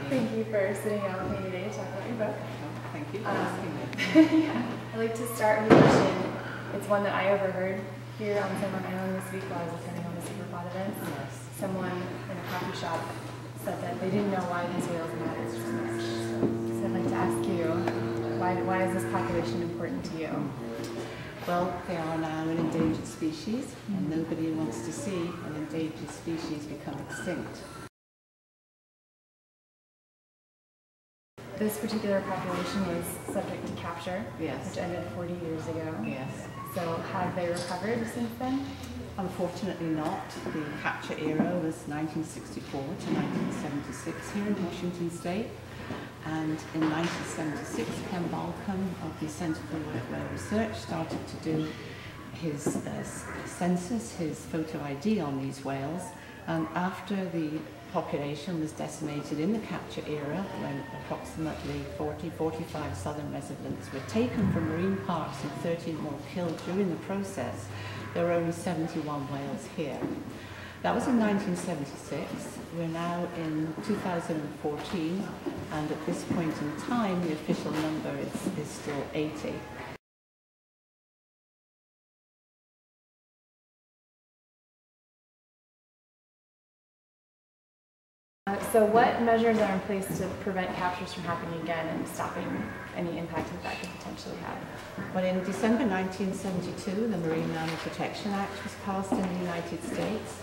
Thank you for sitting down with me today to talk about your book. Thank you for asking me. Yeah. I'd like to start with a question. It's one that I overheard here on San Island this week while I was attending one of the Superpod events. Yes. Someone in a coffee shop said that they didn't know why these whales mattered so much. So I'd like to ask you, why is this population important to you? Well, they are now an endangered species, and nobody wants to see an endangered species become extinct. This particular population was subject to capture, Yes. which ended 40 years ago. Yes. So have they recovered since then? Unfortunately not. The capture era was 1964 to 1976 here in Washington State. And in 1976, Ken Balcom of the Center for Whale Research started to do his census, his photo ID on these whales. And after the population was decimated in the capture era, when approximately 45 southern residents were taken from marine parks and 13 more killed during the process, there were only 71 whales here. That was in 1976. We're now in 2014, and at this point in time, the official number is still 80. So what measures are in place to prevent captures from happening again and stopping any impact that that could potentially have? Well, in December 1972, the Marine Mammal Protection Act was passed in the United States,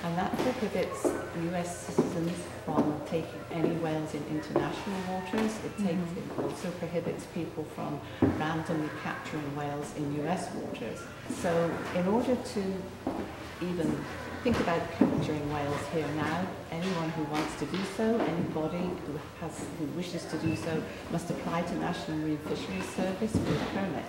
and that prohibits U.S. citizens from taking any whales in international waters. It also prohibits people from randomly capturing whales in U.S. waters. So in order to even think about capturing whales here now, anyone who wants to do so, anybody who wishes to do so, must apply to National Marine Fisheries Service for a permit.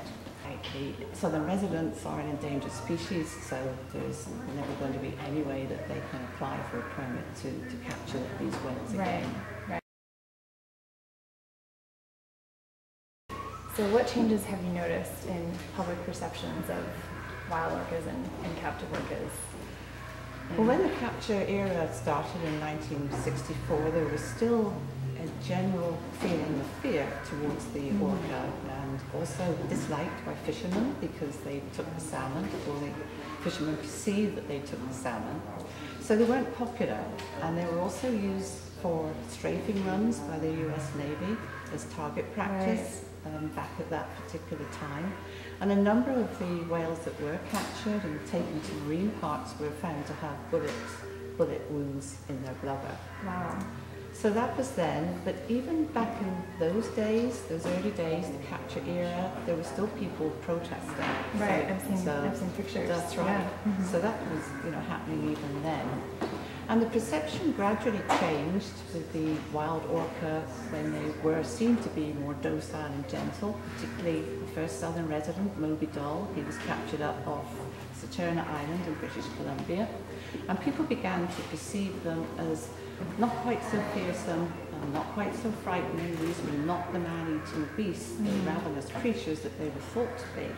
The southern residents are an endangered species, so there's never going to be any way that they can apply for a permit to capture these whales again. Right. So what changes have you noticed in public perceptions of wild orcas and captive orcas? Well, when the capture era started in 1964, there was still a general feeling of fear towards the orca, and also disliked by fishermen because they took the salmon, or the fishermen perceived that they took the salmon. So they weren't popular, and they were also used for strafing runs by the US Navy as target practice. Back at that particular time. And a number of the whales that were captured and taken to marine parks were found to have bullet wounds in their blubber. Wow. So that was then, but even back in those days, those early days, the capture era, there were still people protesting. Right, I've seen pictures. That's right. Yeah. So that was, happening even then. And the perception gradually changed with the wild orca when they were seen to be more docile and gentle, particularly the first southern resident, Moby Doll. He was captured up off Saturna Island in British Columbia. And people began to perceive them as not quite so fearsome, not quite so frightening. These were not the man-eating beasts, the ravenous creatures that they were thought to be.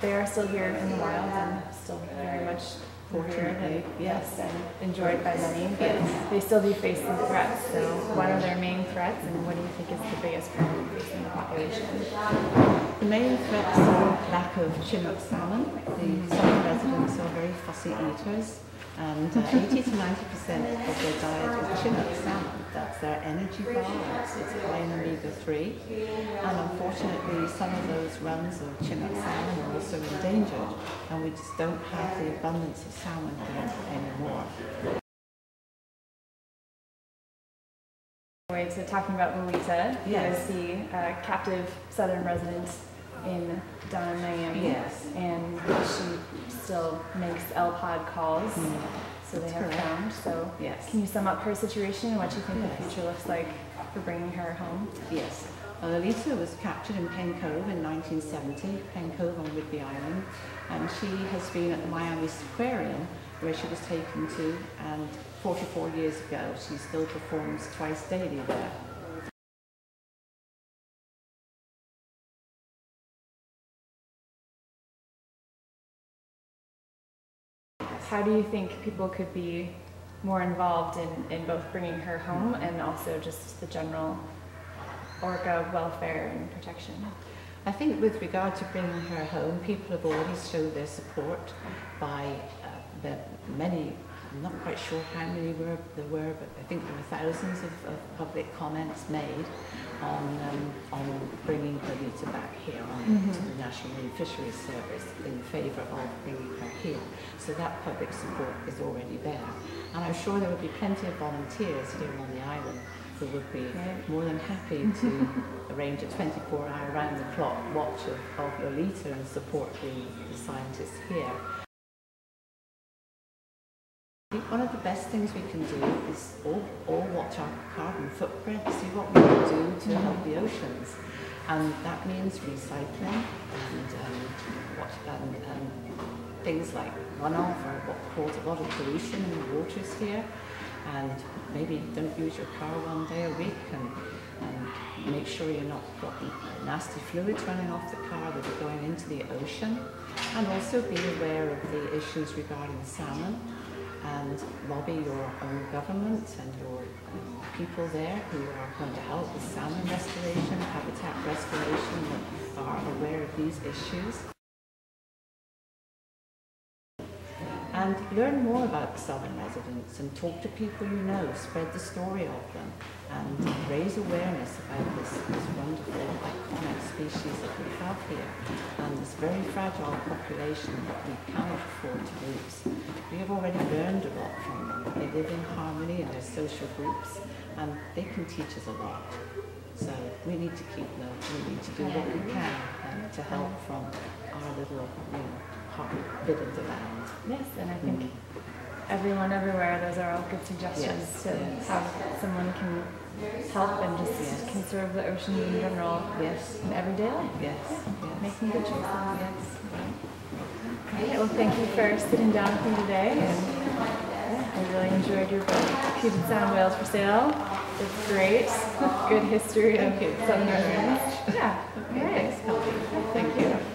They are still here in the wild and still very much revered, yes, and enjoyed by many, but they still do face some threats. So what are their main threats, and what do you think is the biggest problem facing the population? The main threats are lack of Chinook salmon. The southern residents are very fussy eaters, and 80 to 90% of their diet is Chinook salmon. That's their energy bar. It's high in omega-3, and unfortunately some of those runs of Chinook salmon are also endangered, and we just don't have the abundance of salmon here anymore. Anyway, so talking about Lolita, who is the captive southern resident down in Miami. Yes. And she still makes L-pod calls. So they have found. So can you sum up her situation and what you think the future looks like for bringing her home? Yes. Lolita was captured in Penn Cove in 1970, Penn Cove on Whidbey Island, and she has been at the Miami Aquarium where she was taken to, and 44 years ago she still performs twice daily there. how do you think people could be more involved in both bringing her home and also just the general orca welfare and protection? I think with regard to bringing her home, people have already showed their support by the many, I'm not quite sure how many there were, but I think there were thousands of public comments made on bringing Olivia back here to the National Marine Fisheries Service in favour of bringing her here. So that public support is already there. And I'm sure there would be plenty of volunteers here on the island who would be more than happy to arrange a 24-hour round-the-clock watch of Lolita and support the scientists here. I think one of the best things we can do is all watch our carbon footprint, see what we can do to help the oceans. And that means recycling and things like runoff or what causes a lot of pollution in the waters here. And maybe don't use your car one day a week and make sure you're not got nasty fluids running off the car that are going into the ocean. And also be aware of the issues regarding salmon and lobby your own government and your people there who are going to help with salmon restoration, habitat restoration, that are aware of these issues. And learn more about southern residents and talk to people you know, spread the story of them and raise awareness about this wonderful, iconic species that we have here and this very fragile population that we cannot afford to lose. We have already learned a lot from them. They live in harmony in their social groups and they can teach us a lot. So we need to keep them, we need to do what we can to help from our little, bit of the land. Yes, and I think everyone everywhere, those are all good suggestions to have someone can help and just conserve the oceans in general in everyday life. Making good choices. Okay, well, thank you for sitting down with me today. And I really enjoyed your book, Puget Sound Whales for Sale. It's great. Good history of southern residents. Yeah. Okay, thanks, Colleen. Thank you.